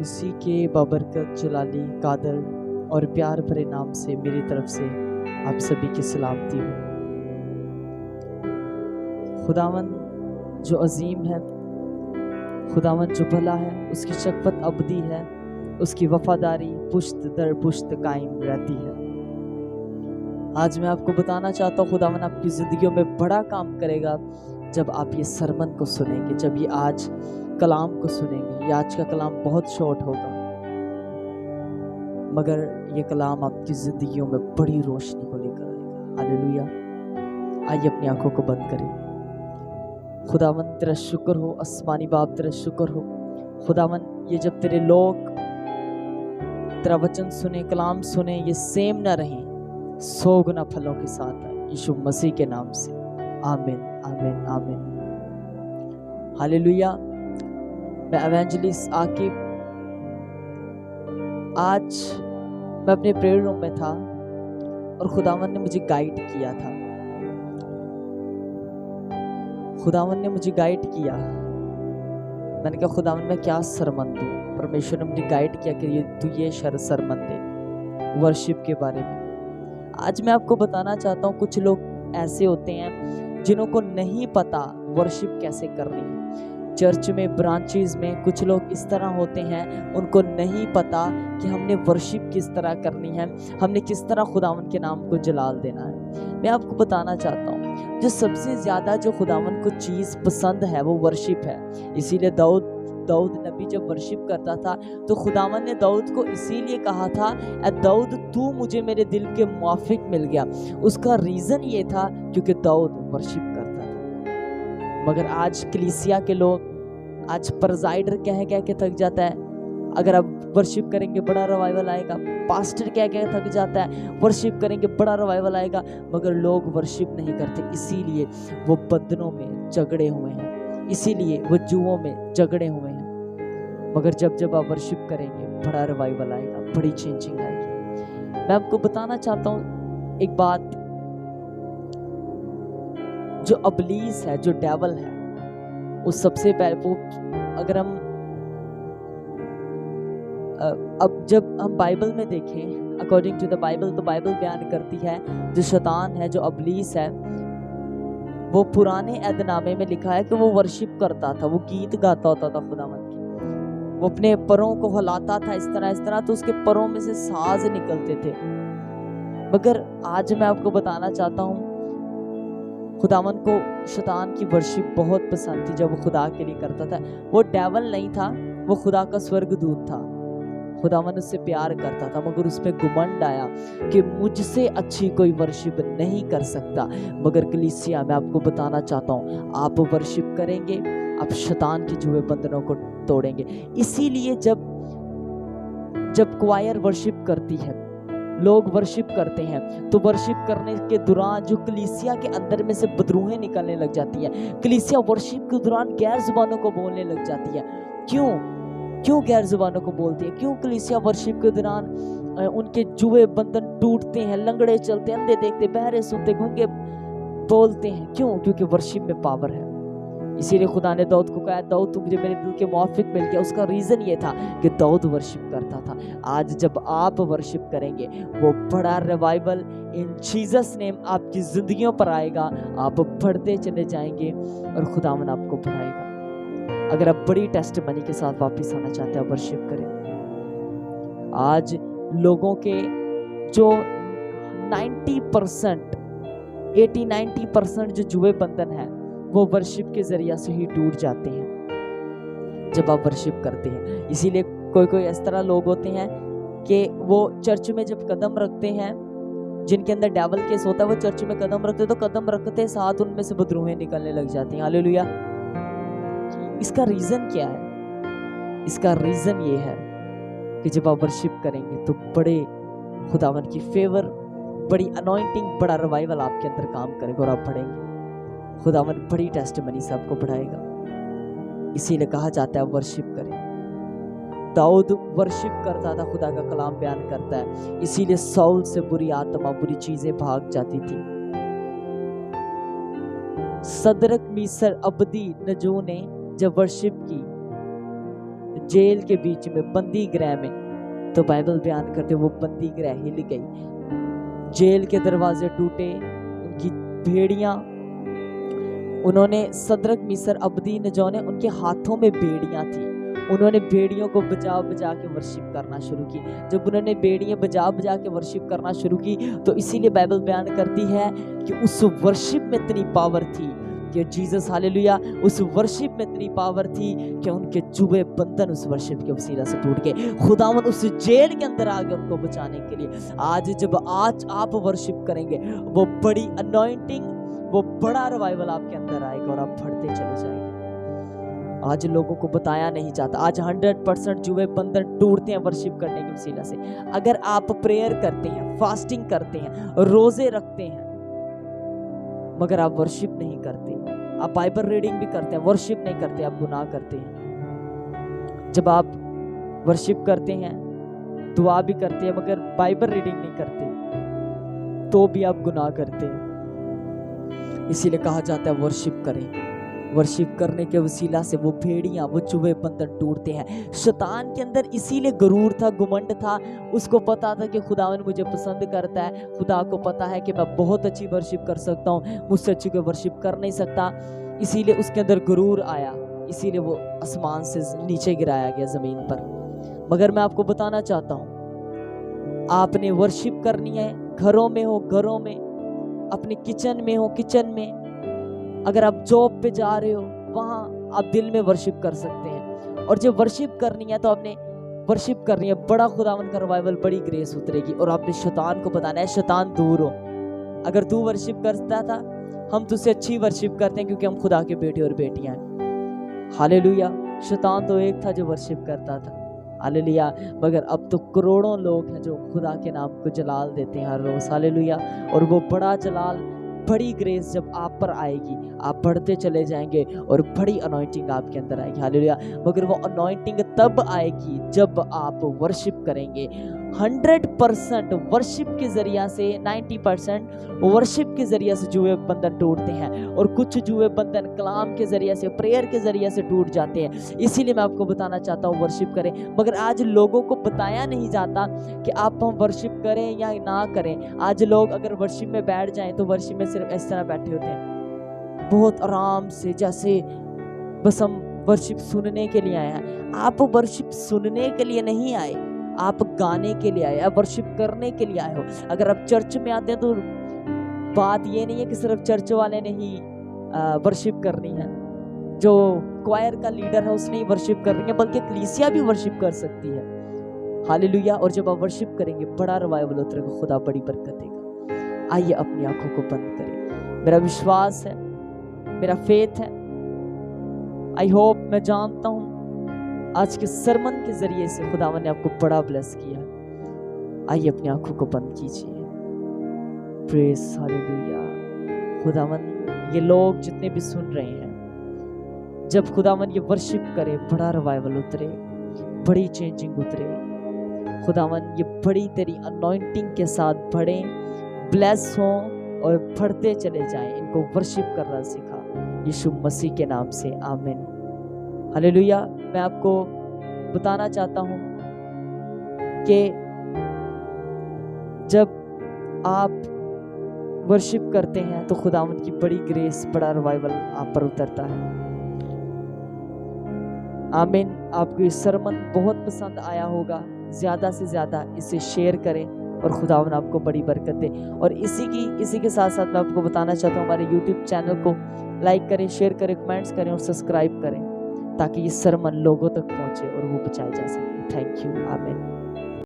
उसी के बाबरकत जलाली कादर और प्यार भरे नाम से मेरी तरफ से आप सभी की सलामती हो। खुदावन जो अजीम है, खुदावन जो भला है, उसकी शफ़क़त अबदी है, उसकी वफादारी पुश्त दर पुश्त कायम रहती है। आज मैं आपको बताना चाहता हूँ खुदावन आपकी ज़िंदगियों में बड़ा काम करेगा जब आप ये सरमन को सुनेंगे, जब ये आज कलाम को सुनेंगे। ये आज का कलाम बहुत शॉर्ट होगा, मगर ये कलाम आपकी ज़िंदगियों में बड़ी रोशनी को लेकर आएगा। हालेलुया। आइए अपनी आंखों को बंद करें। खुदावन तेरा शुक्र हो, आसमानी बाप तेरा शुक्र हो। खुदावन ये जब तेरे लोग तेरा वचन सुने, कलाम सुने, ये सेम ना रहे, 100 गुना फलों के साथ आए, यीशु मसीह के नाम से। आमीन, आमीन, आमीन। हालेलुया। मैं एवेंजलिस्ट आकिब, आज मैं अपने प्रेयर रूम में था और खुदावन ने मुझे गाइड किया था। खुदावन ने मुझे गाइड किया। मैंने कहा खुदावन मैं क्या सरमन दूं? परमेश्वर ने मुझे गाइड किया कि तू ये सरमन दे वर्शिप के बारे में। आज मैं आपको बताना चाहता हूँ, कुछ लोग ऐसे होते हैं जिन्हों को नहीं पता वर्शिप कैसे करनी है। चर्च में, ब्रांचेस में कुछ लोग इस तरह होते हैं, उनको नहीं पता कि हमने वर्शिप किस तरह करनी है, हमने किस तरह खुदावन के नाम को जलाल देना है। मैं आपको बताना चाहता हूँ, जो सबसे ज़्यादा जो खुदावन को चीज़ पसंद है वो वर्शिप है। इसीलिए दाऊद नबी जब वर्शिप करता था तो खुदावन ने दाऊद को इसीलिए कहा था, ए दाऊद तू मुझे मेरे दिल के मुआफिक मिल गया। उसका रीज़न ये था क्योंकि दाऊद वर्शिप करता था। मगर आज कलीसिया के लोग, आज प्रेज़ाइडर कह के थक जाता है, अगर आप वर्शिप करेंगे बड़ा रिवाइवल आएगा। पास्टर कह के थक जाता है, वर्शिप करेंगे बड़ा रिवाइवल आएगा, मगर लोग वर्शिप नहीं करते। इसीलिए वो बंधनों में झगड़े हुए हैं, इसीलिए वो जुओं में झगड़े हुए हैं। मगर जब आप वर्शिप करेंगे बड़ा रिवाइवल आएगा, बड़ी चेंजिंग आएगी। मैं आपको बताना चाहता हूँ एक बात, जो अबलीस है, जो डेवल है, वो सबसे पहले वो, अगर हम अब जब हम बाइबल में देखें, अकॉर्डिंग टू द बाइबल, तो बाइबल बयान करती है जो शैतान है, जो अबलीस है, वो पुराने ऐदनामे में लिखा है कि वो वर्शिप करता था, वो गीत गाता होता था खुदावन की। वो अपने पैरों को हिलाता था इस तरह, तो उसके पैरों में से साज निकलते थे। मगर आज मैं आपको बताना चाहता हूँ, खुदावन को शैतान की वर्शिप बहुत पसंद थी जब वो खुदा के लिए करता था। वो डेवल नहीं था, वो खुदा का स्वर्गदूत था। खुदावन उससे प्यार करता था, मगर उस पर घुमंड आया कि मुझसे अच्छी कोई वर्शिप नहीं कर सकता। मगर कलीसिया, मैं आपको बताना चाहता हूँ, आप वर्शिप करेंगे, आप शैतान की जुए बंधनों को तोड़ेंगे। इसीलिए जब क्वायर वर्शिप करती है, लोग वर्शिप करते हैं, तो वर्शिप करने के दौरान जो कलीसिया के अंदर में से बदरूहें निकलने लग जाती है। कलीसिया वर्शिप के दौरान गैर जुबानों को बोलने लग जाती है। क्यों गैर जुबानों को बोलती है? क्यों कलीसिया वर्शिप के दौरान उनके जुए बंधन टूटते हैं, लंगड़े चलते, अंधे देखते, बहरे सुनते, गूंगे बोलते हैं? क्यों? क्योंकि वर्शिप में पावर है। इसीलिए खुदा ने दाऊद को कहा, दाऊद तू मुझे मेरे दिल के मुआफिक मिल गया। उसका रीज़न ये था कि दाऊद वर्शिप करता था। आज जब आप वर्शिप करेंगे, वो बड़ा रिवाइवल इन जीसस नेम आपकी ज़िंदगियों पर आएगा। आप बढ़ते चले जाएंगे और खुदावन आपको बढ़ाएगा। अगर आप बड़ी टेस्टिमनी के साथ वापस आना चाहते हैं, वर्शिप करें। आज लोगों के जो 90%, 80-90% जो जुए बंधन है, वो वर्शिप के जरिया से ही टूट जाते हैं जब आप वर्शिप करते हैं। इसीलिए कोई इस तरह लोग होते हैं कि वो चर्च में जब कदम रखते हैं, जिनके अंदर डेवल केस होता है, वो चर्च में कदम रखते, तो कदम रखते साथ उनमें से बदरूहें निकलने लग जाती हैं। हालेलुया। इसका रीज़न क्या है? इसका रीज़न ये है कि जब आप वर्शिप करेंगे तो बड़े खुदावन की फेवर, बड़ी अनॉइंटिंग, बड़ा रिवाइवल आपके अंदर काम करेगा और आप बढ़ेंगे। खुदावन बड़ी टेस्टिमनी से आपको बढ़ाएगा। इसीलिए कहा जाता है वर्शिप करें। दाऊद वर्शिप करता था, खुदा का कलाम बयान करता है, इसीलिए साउल से बुरी आत्मा, बुरी चीजें भाग जाती थी। सदरक, मीसर, अबदी, नजू ने जब वर्शिप की, जेल के बीच में, बंदी गृह में, तो बाइबल बयान करते वो बंदी गृह हिल गई, जेल के दरवाजे टूटे, उनकी भेड़ियां, उन्होंने सदरक मिस्र अबदीनगो ने, उनके हाथों में बेड़ियां थी, उन्होंने बेड़ियों को बजा बजा के वर्शिप करना शुरू की। जब उन्होंने बेड़ियां बजा बजा के वर्शिप करना शुरू की, तो इसीलिए बाइबल बयान करती है कि उस वर्शिप में इतनी पावर थी कि जीसस, हालेलुया, उस वर्शिप में इतनी पावर थी कि उनके जुबे बंधन उस वर्शिप के वसीला से टूट गए। खुदावन उस जेल के अंदर आ गए उनको बचाने के लिए। आज आप वर्शिप करेंगे, वो बड़ी अनॉइंटिंग, वो बड़ा रिवाइवल आपके अंदर आएगा और आप बढ़ते चले जाएंगे। आज लोगों को बताया नहीं जाता, आज 100% जुए बंधन टूटते हैं वर्शिप करने के वसीला से। अगर आप प्रेयर करते हैं, फास्टिंग करते हैं, रोजे रखते हैं, मगर आप वर्शिप नहीं करते, आप बाइबल रीडिंग भी करते हैं, वर्शिप नहीं करते, आप गुनाह करते हैं। जब आप वर्शिप करते हैं, दुआ भी करते हैं, मगर बाइबल रीडिंग नहीं करते, तो भी आप गुनाह करते हैं। इसीलिए कहा जाता है वर्शिप करें। वर्शिप करने के वसीला से वो भेड़ियां, वो जुए बंधन टूटते हैं। शैतान के अंदर इसीलिए गरूर था, घुमंड था, उसको पता था कि खुदावन मुझे पसंद करता है, खुदा को पता है कि मैं बहुत अच्छी वर्शिप कर सकता हूँ, मुझसे अच्छी कोई वर्शिप कर नहीं सकता। इसीलिए उसके अंदर गरूर आया, इसीलिए वो आसमान से नीचे गिराया गया जमीन पर। मगर मैं आपको बताना चाहता हूँ, आपने वर्शिप करनी है, घरों में हो घरों में, अपने किचन में हो किचन में, अगर आप जॉब पे जा रहे हो वहां आप दिल में वर्शिप कर सकते हैं। और जब वर्शिप करनी है तो आपने वर्शिप करनी है, बड़ा खुदावन का रिवाइवल, बड़ी ग्रेस उतरेगी। और आपने शैतान को बताना है, शैतान दूर हो। अगर तू वर्शिप करता था, हम तुझसे अच्छी वर्शिप करते हैं क्योंकि हम खुदा के बेटे और बेटियां हैं। हालेलुया। शैतान तो एक था जो वर्शिप करता था, हालेलुया, मगर अब तो करोड़ों लोग हैं जो खुदा के नाम को जलाल देते हैं हर रोज, हालेलुया। और वो बड़ा जलाल, बड़ी ग्रेस जब आप पर आएगी, आप बढ़ते चले जाएंगे और बड़ी अनॉइंटिंग आपके अंदर आएगी, हालेलुया। मगर वो अनॉइंटिंग तब आएगी जब आप वर्शिप करेंगे। 100% वर्शिप के जरिया से, 90% वर्शिप के जरिया से जुए बंधन टूटते हैं, और कुछ जुए बंधन कलाम के जरिए से, प्रेयर के जरिए से टूट जाते हैं। इसीलिए मैं आपको बताना चाहता हूँ वर्शिप करें। मगर आज लोगों को बताया नहीं जाता कि आप हम वर्शिप करें या ना करें। आज लोग अगर वर्शिप में बैठ जाएं तो वर्शिप में सिर्फ इस तरह बैठे होते हैं, बहुत आराम से, जैसे बस हम वर्शिप सुनने के लिए आए हैं। आप वर्शिप सुनने के लिए नहीं आए, आप गाने के लिए आए, आप वर्शिप करने के लिए आए हो। अगर आप चर्च में आते हैं तो बात ये नहीं है कि सिर्फ चर्च वाले ने ही वर्शिप करनी है, जो क्वायर का लीडर है उसने ही वर्शिप करनी है, बल्कि कलीसिया भी वर्शिप कर सकती है, हालेलुया। और जब आप वर्शिप करेंगे बड़ा रिवाइवल उतरेगा, खुदा बड़ी बरकत देगा। आइए अपनी आंखों को बंद करें। मेरा विश्वास है, मेरा फेथ है, आई होप, मैं जानता हूं आज के सरमन के जरिए से खुदावन ने आपको बड़ा ब्लेस किया। आइए अपनी आंखों को बंद कीजिए। Praise hallelujah. खुदावन, ये लोग जितने भी सुन रहे हैं, जब खुदावन ये वर्शिप करे, बड़ा रिवाइवल उतरे, बड़ी चेंजिंग उतरे। खुदावन ये बड़ी तेरी अनॉइंटिंग के साथ बढ़े, ब्लेस हों और बढ़ते चले जाएं। इनको वर्शिप करना सिखा यीशु मसीह के नाम से, आमीन, हालेलुया। मैं आपको बताना चाहता हूं कि जब आप वर्शिप करते हैं तो खुदावंद की बड़ी ग्रेस, बड़ा रिवाइवल आप पर उतरता है, आमीन। आपको ये सरमन बहुत पसंद आया होगा, ज्यादा से ज्यादा इसे शेयर करें और खुदावंद आपको बड़ी बरकत दे। और इसी के साथ साथ मैं आपको बताना चाहता हूँ, हमारे YouTube चैनल को लाइक करें, शेयर करें, कमेंट्स करें और सब्सक्राइब करें, ताकि ये सरमन लोगों तक पहुंचे और वो बचाए जा सके। थैंक यू, आमीन।